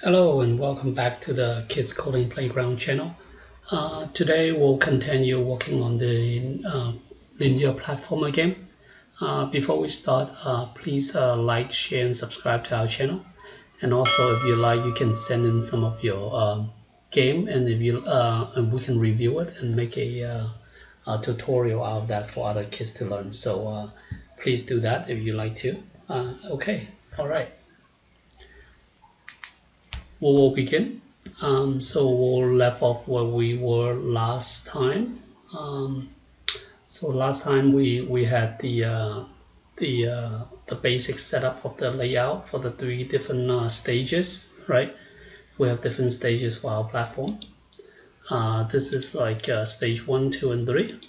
Hello and welcome back to the Kids Coding Playground channel. Today we'll continue working on the Ninja platformer game. Before we start, please like, share, and subscribe to our channel. And also, if you like, you can send in some of your game, and if you and we can review it and make a tutorial out of that for other kids to learn. So please do that if you like to. Okay, all right. We will begin. So we'll left off where we were last time. Um, so last time we had the basic setup of the layout for the three different stages, right? We have different stages for our platform. This is like stage 1, 2, and 3.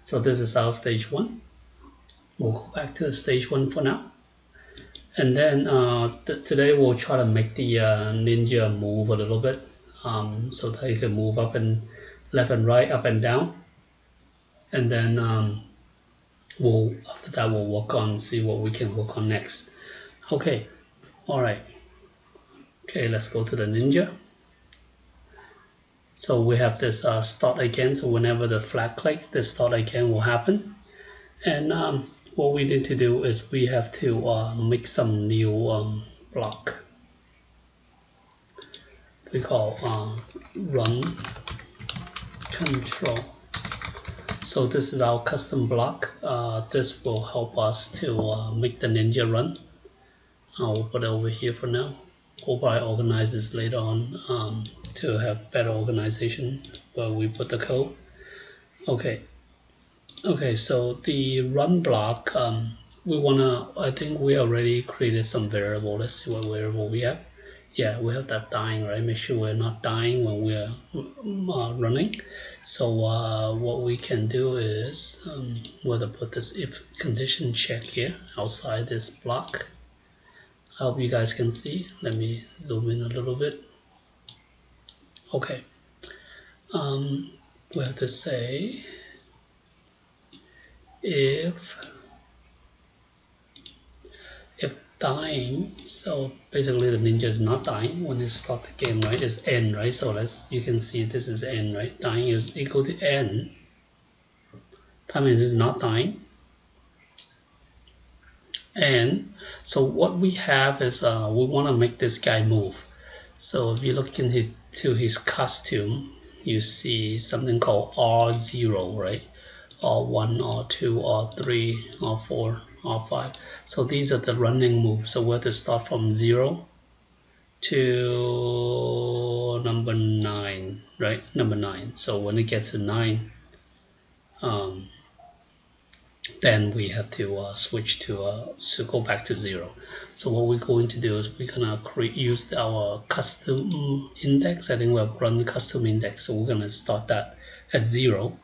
So this is our stage 1. We'll go back to stage 1 for now. And then today we'll try to make the ninja move a little bit, so that you can move up and left and right, up and down. And then after that we'll work on, see what we can work on next. Okay, all right. Okay, let's go to the ninja. So we have this start again. So whenever the flag clicks, the start again will happen. And what we need to do is we have to make some new block. We call run control. So this is our custom block. This will help us to make the ninja run. I'll put it over here for now. We'll probably organize this later on to have better organization where we put the code. Okay. Okay, so the run block, I think we already created some variable. Let's see what variable we have. Yeah, we have that dying, right? Make sure we're not dying when we're running. So what we can do is we'll put this if condition check here outside this block. I hope you guys can see. Let me zoom in a little bit. Okay. We have to say if dying, so basically the ninja is not dying when it starts the game, right? It's n, right? So you can see this is n, right? Dying is equal to n. That means it's not dying. And so what we have is we want to make this guy move. So if you look into his costume, you see something called R0, right? R1, R2, R3, R4, R5. So these are the running moves. So we have to start from 0 to number 9, right? Number 9. So when it gets to 9, then we have to switch to go back to 0. So what we're going to do is we're gonna use our custom index. I think we have run custom index, so we're gonna start that at 0.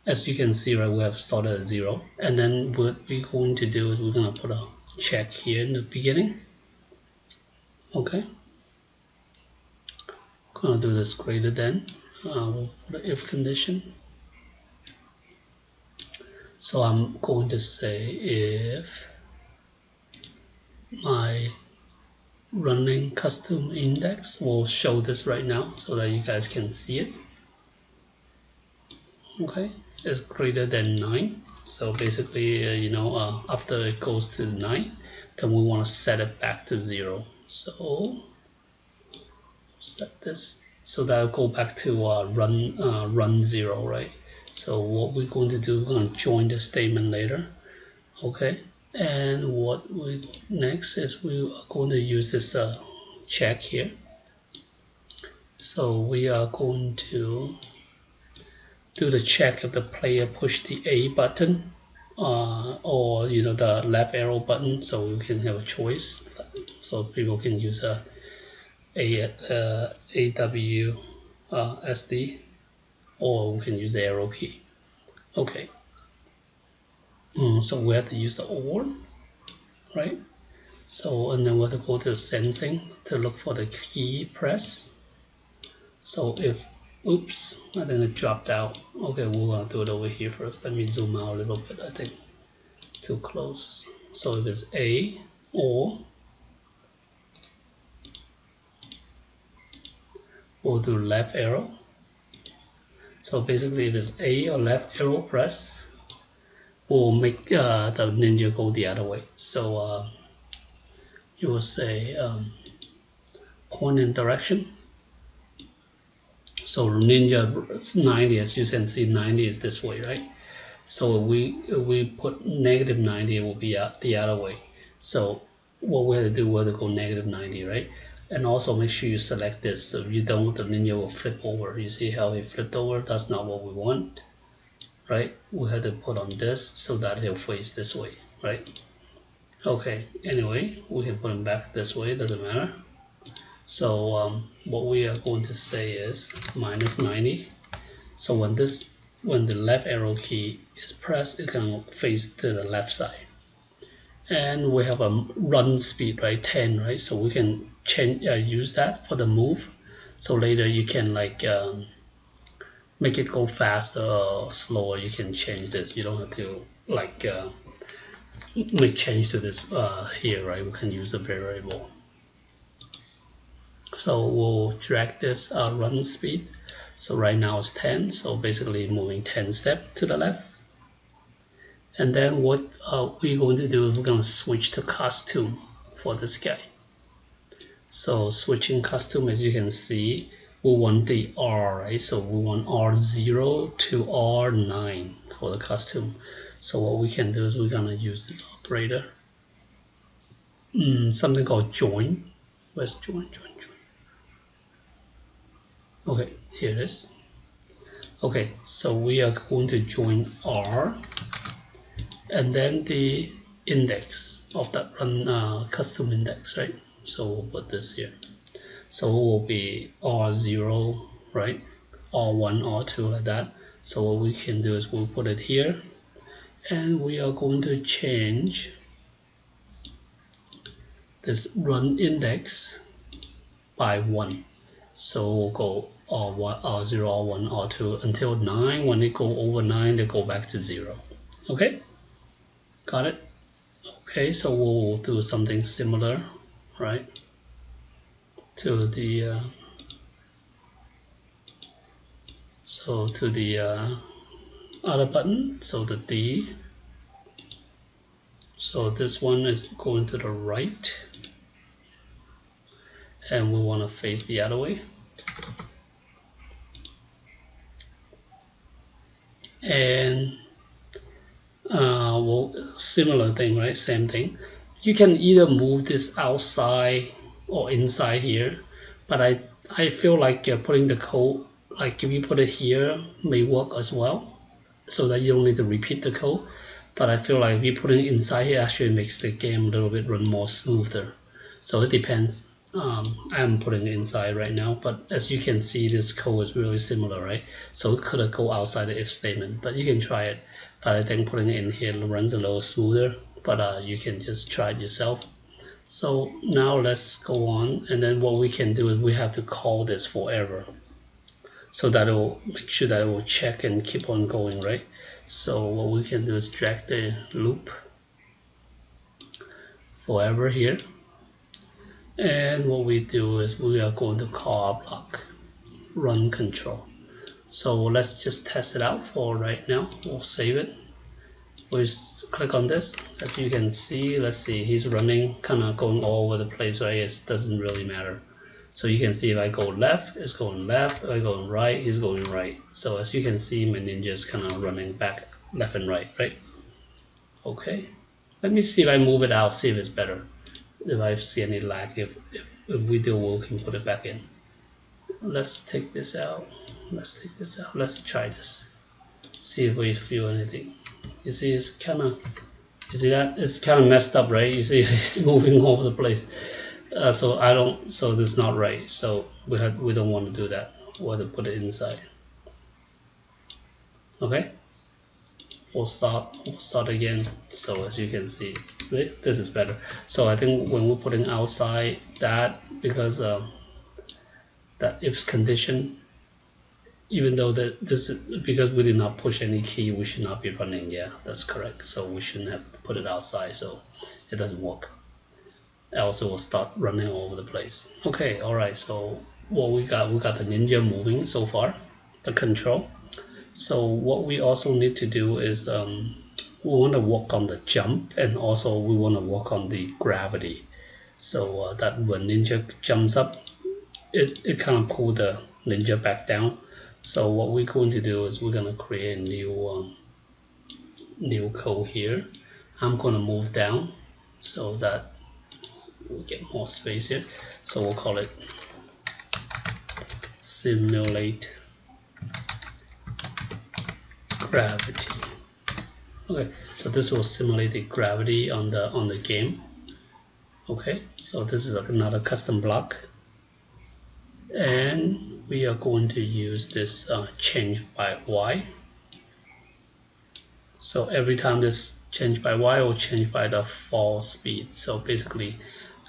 As you can see, right, we have started at 0, and then what we're going to do is we're gonna put a check here in the beginning. Okay, gonna do this greater than. We'll put an if condition. So I'm going to say if my running custom index will show this right now so that you guys can see it. Okay, it's greater than 9. So basically, after it goes to 9, then we want to set it back to 0. So set this so that'll go back to run 0, right? So what we're going to do, we're going to join the statement later. Okay, and what we next is we are going to use this check here. So we are going to do the check if the player push the A button or the left arrow button, so you can have a choice. So people can use AW SD, or we can use the arrow key. Okay. So we have to use the OR, right? So, and then we have to go to sensing to look for the key press. So if, oops, I think it dropped out. Okay, we're gonna do it over here first. Let me zoom out a little bit. I think it's too close. So if it's A or we'll do left arrow. So basically if it's A or left arrow press, we'll make the ninja go the other way. So you will say point in direction. So ninja 90, as you can see, 90 is this way, right? So we put negative 90, it will be the other way. So what we have to do, we have to go negative 90, right? And also make sure you select this, so if you don't, the ninja will flip over. You see how he flipped over? That's not what we want, right? We have to put on this so that he'll face this way, right? Okay, anyway, we can put him back this way, doesn't matter. So what we are going to say is minus 90. So when the left arrow key is pressed, it can face to the left side. And we have a run speed, right, 10, right? So we can change use that for the move. So later you can like make it go faster or slower. You can change this. You don't have to like make change to this here, right? We can use a variable. So we'll drag this run speed. So right now it's 10, so basically moving 10 steps to the left. And then what we're going to do is we're going to switch to costume for this guy. So switching costume, as you can see, we want the R, right? So we want R0 to R9 for the costume. So what we can do is we're going to use this operator. Something called join. Where's join? Okay, here it is. Okay, so we are going to join R and then the index of that run custom index, right? So we'll put this here. So it will be R0, right? R1, R2, like that. So what we can do is we'll put it here and we are going to change this run index by 1. So we'll go R1, R0, R1, R2 until 9. When it go over 9, they go back to 0. Okay, got it? Okay, so we'll do something similar, right, to the other button. So the D. So this one is going to the right, and we want to face the other way. And well, similar thing, right? Same thing. You can either move this outside or inside here, but I feel like putting the code, like if you put it here, may work as well, so that you don't need to repeat the code. But I feel like if you put it inside here, actually makes the game a little bit run more smoother. So it depends. I'm putting it inside right now, but as you can see, this code is really similar, right? So it could go outside the if statement, but you can try it. But I think putting it in here runs a little smoother, but you can just try it yourself. So now let's go on, and then what we can do is we have to call this forever. So that will make sure that it will check and keep on going, right? So what we can do is drag the loop forever here. And what we do is we are going to call our block run control. So let's just test it out for right now. We'll save it. We click on this. As you can see, let's see, he's running, kind of going all over the place, right? It doesn't really matter. So you can see if I go left, it's going left. If I go right, he's going right. So as you can see, my ninja is kind of running back left and right, right? Okay. Let me see if I move it out, see if it's better. If I see any lag, if we do, we can put it back in. Let's take this out. Let's take this out. Let's try this. See if we feel anything. You see, it's kind of, you see that? It's kind of messed up, right? You see, it's moving all over the place. So this is not right. So we don't want to do that. We have to put it inside. Okay. We'll start again. So as you can see, this is better. So I think when we're putting outside that, because that if condition, even though this is because we did not push any key, we should not be running. Yeah, that's correct. So we shouldn't have put it outside, so it doesn't work. Else it will start running all over the place. Okay, all right. So what we got the ninja moving so far, the control. So what we also need to do is we want to work on the jump, and also we want to work on the gravity, so that when ninja jumps up, it kind of pull the ninja back down. So what we're going to do is we're going to create a new code here. I'm going to move down so that we get more space here. So we'll call it simulate gravity. Okay, so this will simulate the gravity on the game. Okay, so this is another custom block, and we are going to use this change by y. So every time this change by y will change by the fall speed. So basically,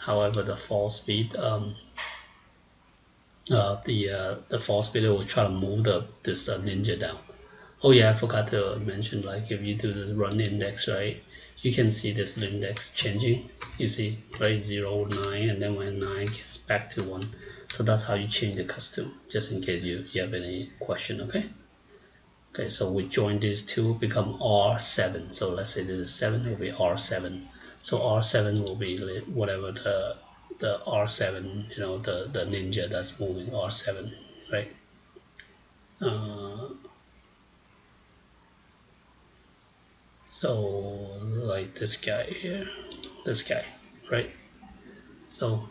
however the fall speed, the fall speed will try to move this ninja down. Oh yeah, I forgot to mention, like if you do the run index, right, you can see this index changing. You see, right, 0, 9, and then when 9 gets back to 1. So that's how you change the custom, just in case you have any question, okay? Okay, so we join these two, become R7. So let's say this is 7, it will be R7. So R7 will be whatever the R7, you know, the ninja that's moving, R7, right? So like this guy here, this guy, right? So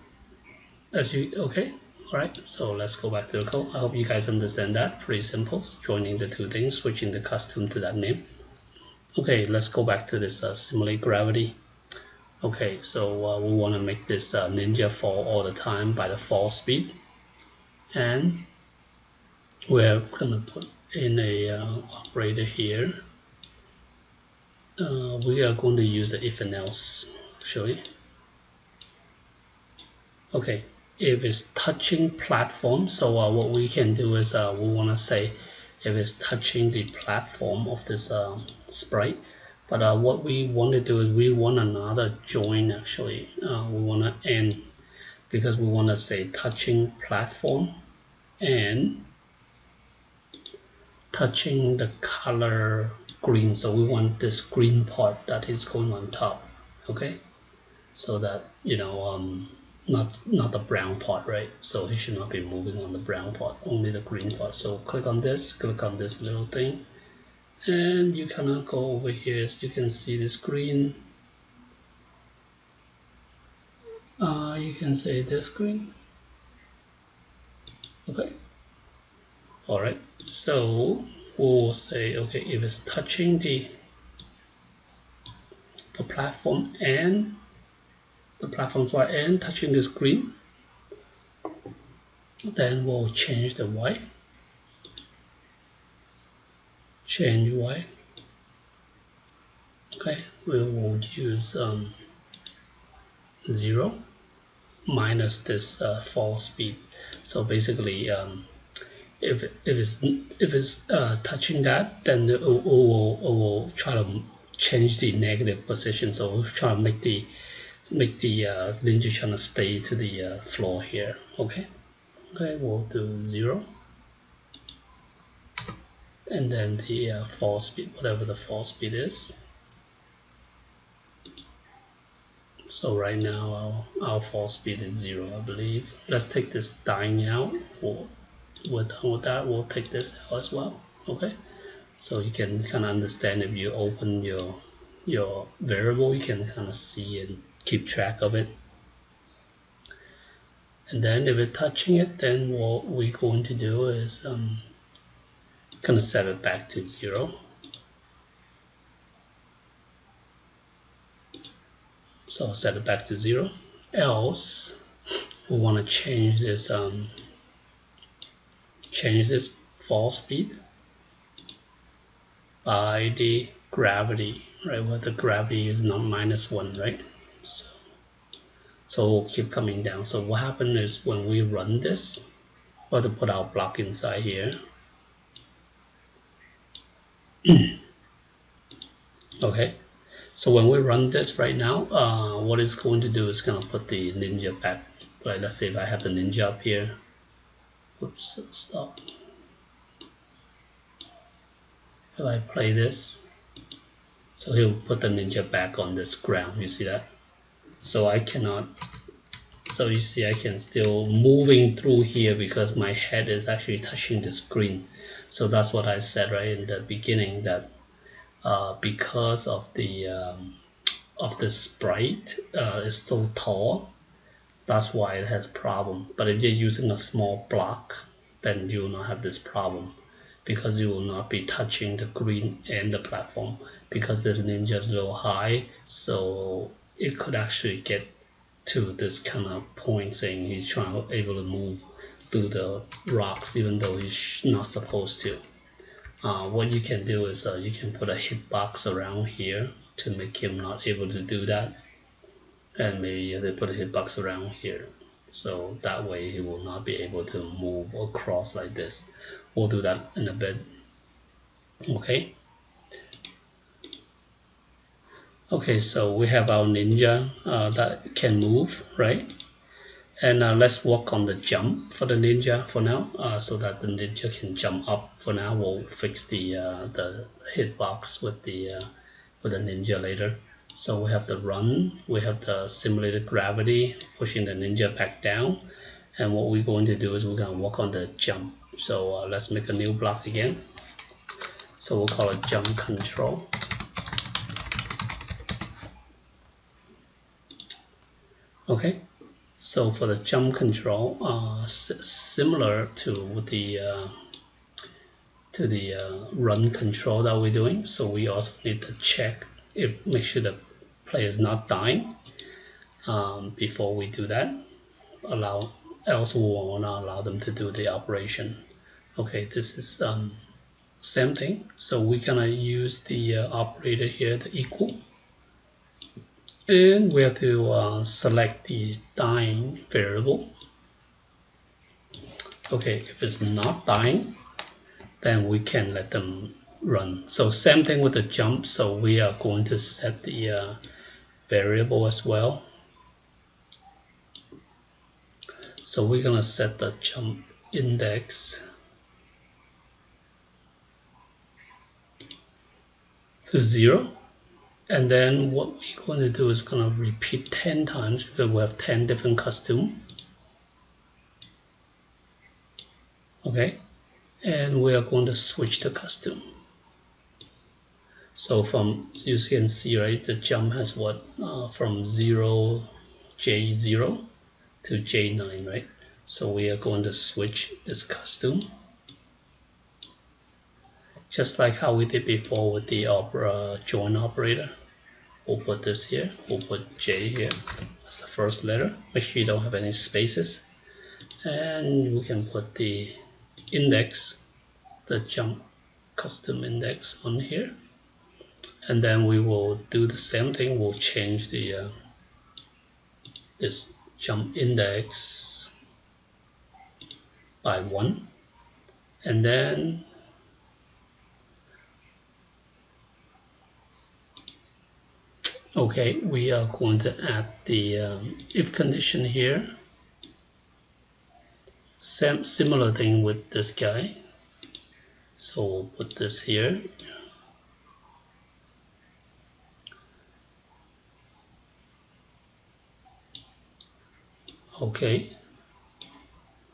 as you, okay, all right, so let's go back to the code. I hope you guys understand that. Pretty simple, joining the two things, switching the custom to that name. Okay, let's go back to this simulate gravity. Okay, so we want to make this ninja fall all the time by the fall speed, and we're gonna put in a operator here. We are going to use the if and else actually. Okay, if it's touching platform, so what we can do is we want to say if it's touching the platform of this sprite. But what we want to do is we want another join actually. We want to end, because we want to say touching platform and touching the color green. So we want this green part that is going on top, okay? So that, you know, not the brown part, right? So he should not be moving on the brown part, only the green part. So click on this little thing, and you kind of go over here. You can see this green. You can say this green. Okay. All right. So we'll say, okay, if it's touching the platform and the platform part and touching this green, then we'll change the y. Change y. Okay, we will use 0 minus this fall speed. So basically, if it's touching that, then it will try to change the negative position. So we'll try to make the ninja channel stay to the floor here. Okay, we'll do 0, and then the fall speed, whatever the fall speed is. So right now our fall speed is 0, I believe. Let's take this dying out. We're done with that. We'll take this out as well. Okay, so you can kind of understand, if you open your variable, you can kind of see and keep track of it. And then if we're touching it, then what we're going to do is kind of set it back to 0. So set it back to 0. Else we want to change this fall speed by the gravity, right? Where the gravity is not -1, right? So we'll keep coming down. So what happens is when we run this, we'll have to put our block inside here. Okay, so when we run this right now, what it's going to do is going to put the ninja back. Like let's say if I have the ninja up here, Oops, stop. If I play this, so he'll put the ninja back on this ground, you see that? So I cannot, so you see I can still moving through here because my head is actually touching the screen. So that's what I said right in the beginning, that because of the sprite is so tall, that's why it has a problem. But if you're using a small block, then you will not have this problem, because you will not be touching the green and the platform, because this ninja is a little high, so it could actually get to this kind of point saying he's able to move through the rocks even though he's not supposed to. What you can do is you can put a hitbox around here to make him not able to do that, and maybe they put a hitbox around here, so that way he will not be able to move across like this. We'll do that in a bit. Okay, so we have our ninja that can move, right? And let's work on the jump for the ninja for now, so that the ninja can jump up. For now, we'll fix the hitbox with the ninja later. So we have the run, we have the simulated gravity, pushing the ninja back down. And what we're going to do is we're going to work on the jump. So let's make a new block again. So we'll call it jump control. Okay. So for the jump control, similar to the run control that we're doing, so we also need to check make sure the player is not dying before we do that. Else we won't allow them to do the operation. Okay, this is same thing. So we're gonna use the operator here, the equal. And we have to select the dying variable. Okay, if it's not dying, then we can let them run. So same thing with the jump. So we are going to set the variable as well. So we're gonna set the jump index to 0. And then what we're going to do is going to repeat 10 times, because we have 10 different costumes. Okay, and we are going to switch the costume. So from, you can see, right, the jump has what, from J0 to J9, right? So we are going to switch this costume, just like how we did before with the join operator. We'll put this here, we'll put J here as the first letter. Make sure you don't have any spaces. And we can put the index, the jump custom index on here. And then we will do the same thing. We'll change the this jump index by 1. And then okay, we are going to add the if condition here. Similar thing with this guy. So we'll put this here. Okay,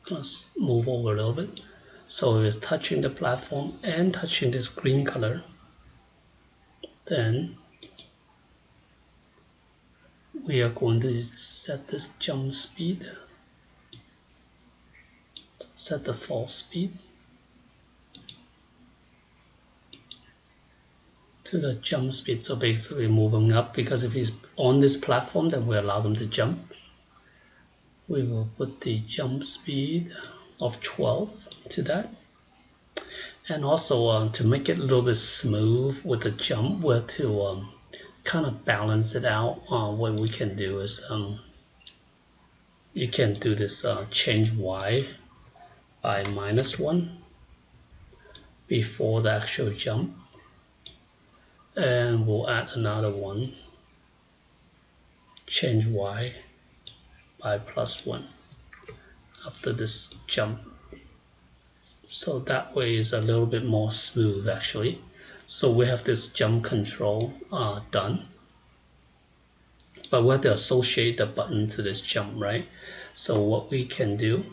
let's move over a little bit. So it's touching the platform and touching this green color. Then we are going to set this jump speed, set the fall speed to the jump speed. So basically moving up, because if he's on this platform, then we allow them to jump. We will put the jump speed of 12 to that. And also to make it a little bit smooth with the jump, we have to kind of balance it out. What we can do is you can do this change Y by -1 before the actual jump, and we'll add another one, change Y by +1 after this jump. So that way is a little bit more smooth actually. So we have this jump control done, but we have to associate the button to this jump, right? So what we can do,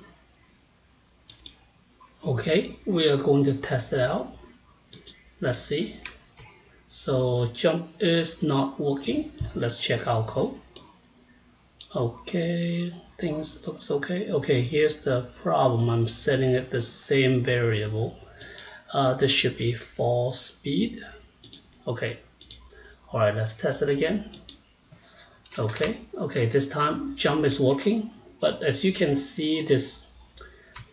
okay, we are going to test it out. Let's see. So jump is not working. Let's check our code. Okay, things looks okay. Okay, here's the problem. I'm setting it the same variable. This should be fall speed. Okay. All right, let's test it again. Okay, this time jump is working, but as you can see, this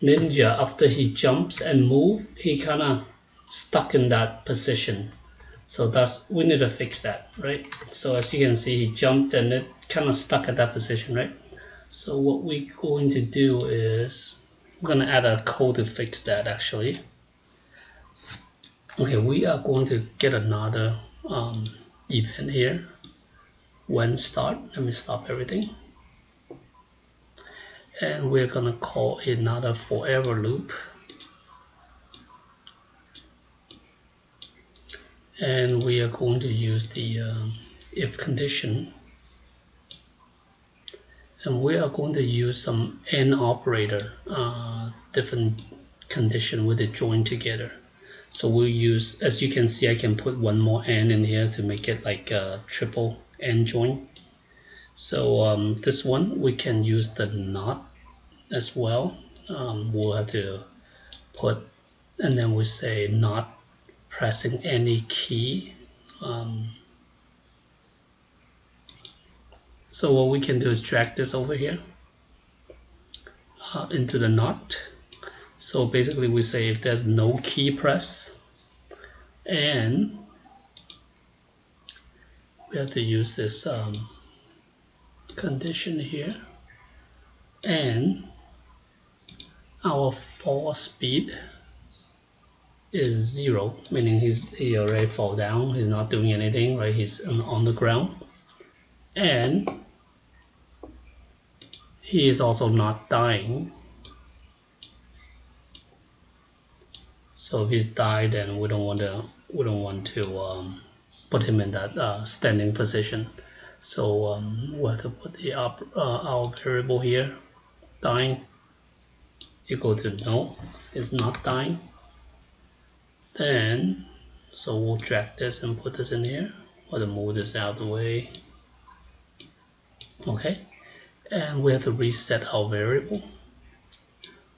ninja, after he jumps and move, he kind of stuck in that position. So we need to fix that, right? So as you can see, he jumped and it kind of stuck at that position, right? So what we're going to do is we're going to add a code to fix that actually. Okay, we are going to get another event here. When start, let me stop everything. And we're going to call another forever loop. And we are going to use the if condition. And we are going to use some AND operator, different condition with it joined together. So we'll use, as you can see, I can put one more AND in here to make it like a triple AND join. So this one, we can use the NOT as well. We'll have to put, and then we say not pressing any key. So what we can do is drag this over here into the NOT. So basically we say if there's no key press, and we have to use this condition here, and our fall speed is 0, meaning he already fall down, he's not doing anything, right? He's on the ground, and he is also not dying. So if he's died, then we don't want to put him in that standing position. So we have to put the our variable here, dying, equal to no, it's not dying. Then so we'll drag this and put this in here, or to move this out of the way. Okay, and we have to reset our variable.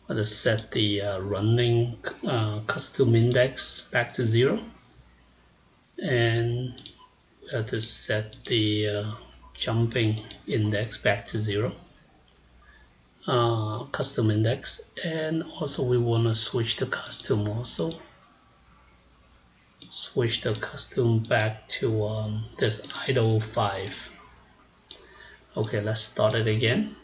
We have to set the running custom index back to 0, and we have to set the jumping index back to 0, custom index, and also we want to switch the custom also. Switch the custom back to this idle 5. Okay, let's start it again.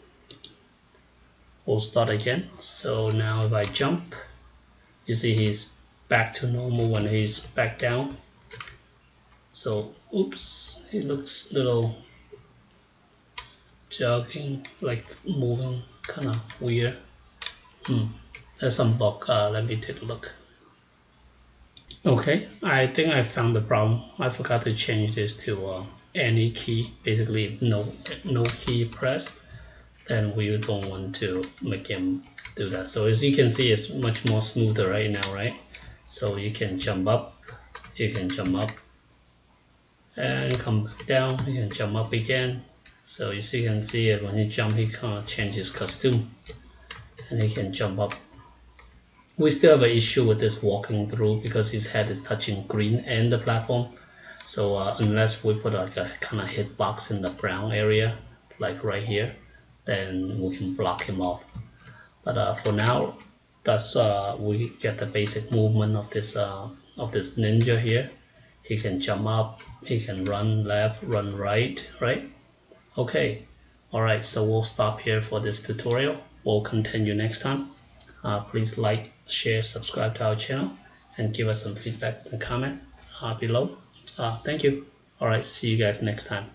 We'll start again. So now if I jump, you see he's back to normal when he's back down. So oops, he looks a little jogging, like moving kind of weird. There's some bug. Let me take a look. Okay, I think I found the problem. I forgot to change this to any key, basically no key pressed. Then we don't want to make him do that. So as you can see, it's much more smoother right now, right? So you can jump up, you can jump up, and come back down, you can jump up again. So you can see it when he jump, he can't change his costume, and he can jump up. We still have an issue with this walking through because his head is touching green and the platform. So unless we put like a kind of hitbox in the brown area, like right here, then we can block him off. But for now, that's we get the basic movement of this ninja here. He can jump up, he can run left, run right, right? Okay, all right. So we'll stop here for this tutorial. We'll continue next time. Please like, share, subscribe to our channel, and give us some feedback and comment below. Thank you. All right, see you guys next time.